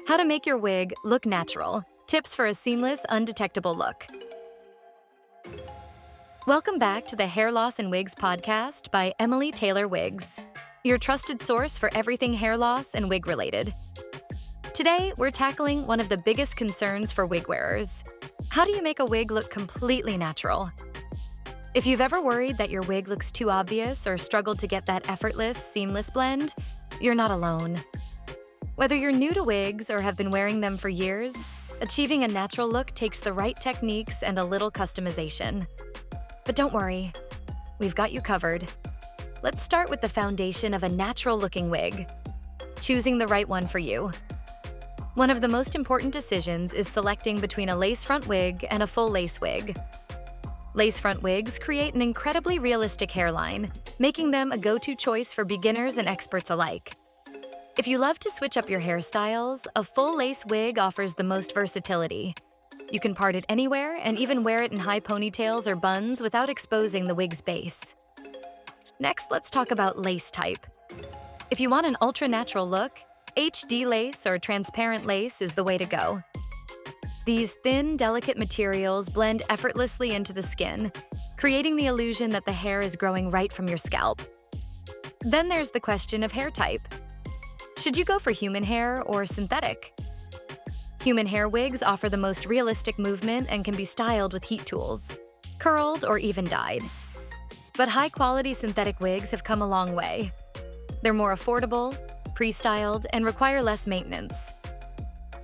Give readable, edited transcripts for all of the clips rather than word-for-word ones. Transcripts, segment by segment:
How to make your wig look natural. Tips for a seamless, undetectable look. Welcome back to the Hair Loss Wigs Podcast by Emily Taylor Wigs, your trusted source for everything hair loss and wig related. Today, we're tackling one of the biggest concerns for wig wearers. How do you make a wig look completely natural? If you've ever worried that your wig looks too obvious or struggled to get that effortless, seamless blend, you're not alone. Whether you're new to wigs or have been wearing them for years, achieving a natural look takes the right techniques and a little customization. But don't worry, we've got you covered. Let's start with the foundation of a natural-looking wig, choosing the right one for you. One of the most important decisions is selecting between a lace front wig and a full lace wig. Lace front wigs create an incredibly realistic hairline, making them a go-to choice for beginners and experts alike. If you love to switch up your hairstyles, a full lace wig offers the most versatility. You can part it anywhere and even wear it in high ponytails or buns without exposing the wig's base. Next, let's talk about lace type. If you want an ultra-natural look, HD lace or transparent lace is the way to go. These thin, delicate materials blend effortlessly into the skin, creating the illusion that the hair is growing right from your scalp. Then there's the question of hair type. Should you go for human hair or synthetic? Human hair wigs offer the most realistic movement and can be styled with heat tools, curled or even dyed. But high-quality synthetic wigs have come a long way. They're more affordable, pre-styled, and require less maintenance.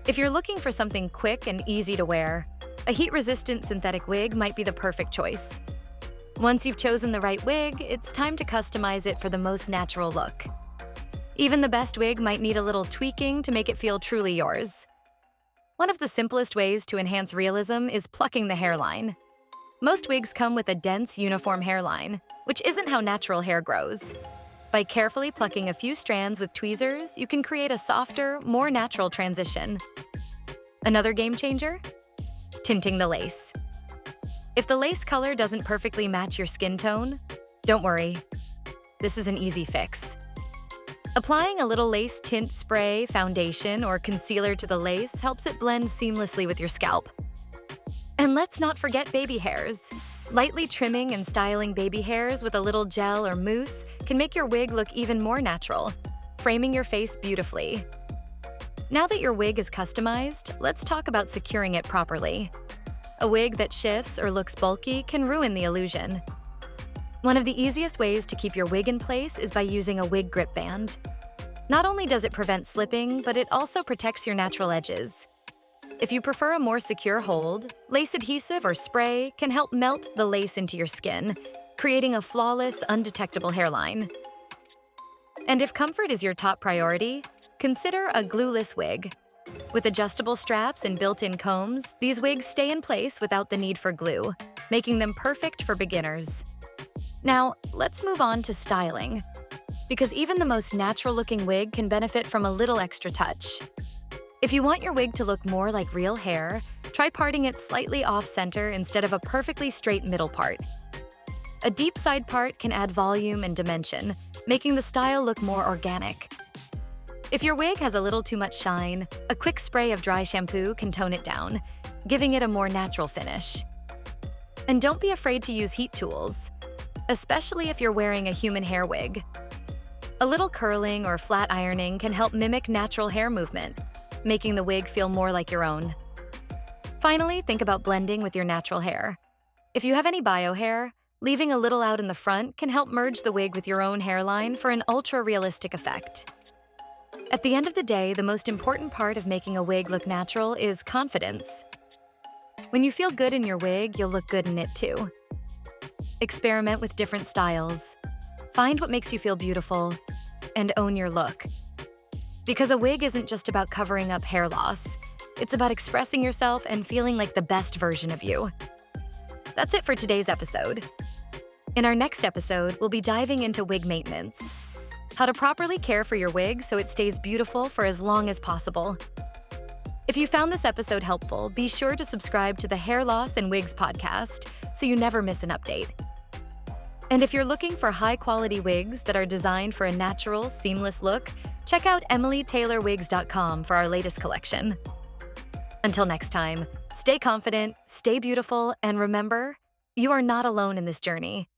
If you're looking for something quick and easy to wear, a heat-resistant synthetic wig might be the perfect choice. Once you've chosen the right wig, it's time to customize it for the most natural look. Even the best wig might need a little tweaking to make it feel truly yours. One of the simplest ways to enhance realism is plucking the hairline. Most wigs come with a dense, uniform hairline, which isn't how natural hair grows. By carefully plucking a few strands with tweezers, you can create a softer, more natural transition. Another game changer? Tinting the lace. If the lace color doesn't perfectly match your skin tone, don't worry. This is an easy fix. Applying a little lace tint spray, foundation, or concealer to the lace helps it blend seamlessly with your scalp. And let's not forget baby hairs. Lightly trimming and styling baby hairs with a little gel or mousse can make your wig look even more natural, framing your face beautifully. Now that your wig is customized, let's talk about securing it properly. A wig that shifts or looks bulky can ruin the illusion. One of the easiest ways to keep your wig in place is by using a wig grip band. Not only does it prevent slipping, but it also protects your natural edges. If you prefer a more secure hold, lace adhesive or spray can help melt the lace into your skin, creating a flawless, undetectable hairline. And if comfort is your top priority, consider a glueless wig. With adjustable straps and built-in combs, these wigs stay in place without the need for glue, making them perfect for beginners. Now, let's move on to styling, because even the most natural-looking wig can benefit from a little extra touch. If you want your wig to look more like real hair, try parting it slightly off-center instead of a perfectly straight middle part. A deep side part can add volume and dimension, making the style look more organic. If your wig has a little too much shine, a quick spray of dry shampoo can tone it down, giving it a more natural finish. And don't be afraid to use heat tools, especially if you're wearing a human hair wig. A little curling or flat ironing can help mimic natural hair movement, making the wig feel more like your own. Finally, think about blending with your natural hair. If you have any bio hair, leaving a little out in the front can help merge the wig with your own hairline for an ultra-realistic effect. At the end of the day, the most important part of making a wig look natural is confidence. When you feel good in your wig, you'll look good in it too. Experiment with different styles. Find what makes you feel beautiful, and own your look. Because a wig isn't just about covering up hair loss. It's about expressing yourself and feeling like the best version of you. That's it for today's episode. In our next episode, we'll be diving into wig maintenance. How to properly care for your wig so it stays beautiful for as long as possible. If you found this episode helpful, be sure to subscribe to the Hair Loss Wigs Podcast so you never miss an update. And if you're looking for high-quality wigs that are designed for a natural, seamless look, Check out emilytaylorwigs.com for our latest collection. Until next time, stay confident, stay beautiful, and remember, you are not alone in this journey.